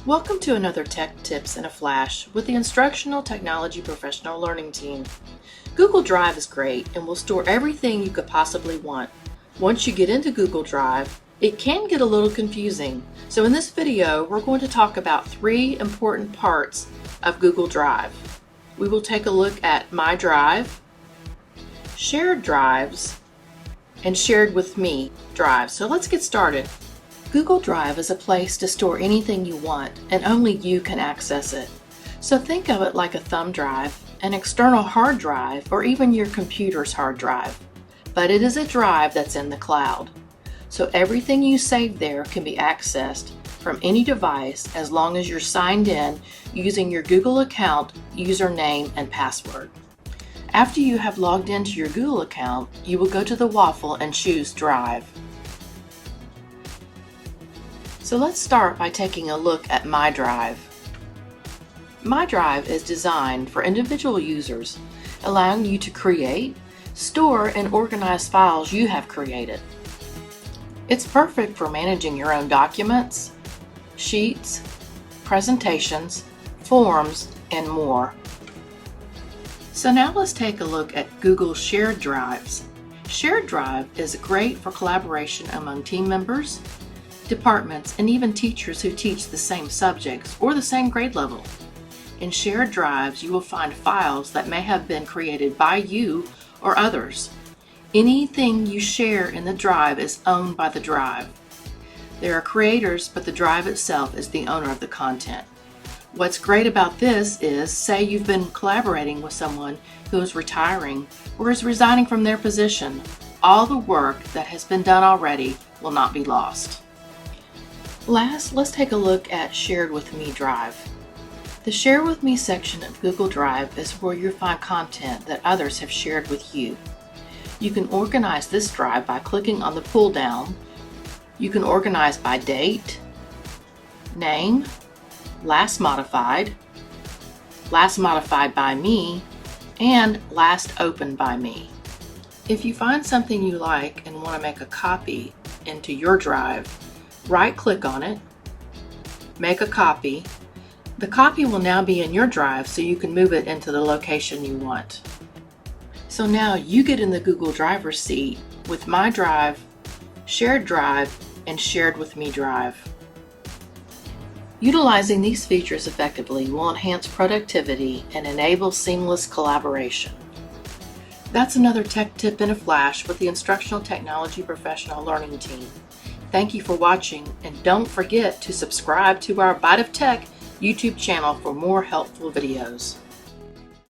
Welcome to another Tech Tips in a Flash with the Instructional Technology Professional Learning Team. Google Drive is great and will store everything you could possibly want. Once you get into Google Drive, it can get a little confusing. So in this video, we're going to talk about 3 important parts of Google Drive. We will take a look at My Drive, Shared Drives, and Shared with Me drives. So let's get started. Google Drive is a place to store anything you want, and only you can access it. So think of it like a thumb drive, an external hard drive, or even your computer's hard drive. But it is a drive that's in the cloud. So everything you save there can be accessed from any device as long as you're signed in using your Google account, username, and password. After you have logged into your Google account, you will go to the waffle and choose Drive. So let's start by taking a look at My Drive. My Drive is designed for individual users, allowing you to create, store, and organize files you have created. It's perfect for managing your own documents, sheets, presentations, forms, and more. So now let's take a look at Google Shared Drives. Shared Drive is great for collaboration among team members, departments, and even teachers who teach the same subjects or the same grade level. In shared drives, you will find files that may have been created by you or others. Anything you share in the drive is owned by the drive. There are creators, but the drive itself is the owner of the content. What's great about this is, say you've been collaborating with someone who is retiring or is resigning from their position, all the work that has been done already will not be lost. Last, let's take a look at Shared with Me Drive. The Share with Me section of Google Drive is where you'll find content that others have shared with you. You can organize this drive by clicking on the pull down. You can organize by date, name, last modified by me, and last opened by me. If you find something you like and want to make a copy into your drive, right-click on it, make a copy. The copy will now be in your drive so you can move it into the location you want. So now you get in the Google driver's seat with My Drive, Shared Drive, and Shared with Me Drive. Utilizing these features effectively will enhance productivity and enable seamless collaboration. That's another tech tip in a flash with the Instructional Technology Professional Learning Team. Thank you for watching, and don't forget to subscribe to our A Byte of Tech YouTube channel for more helpful videos.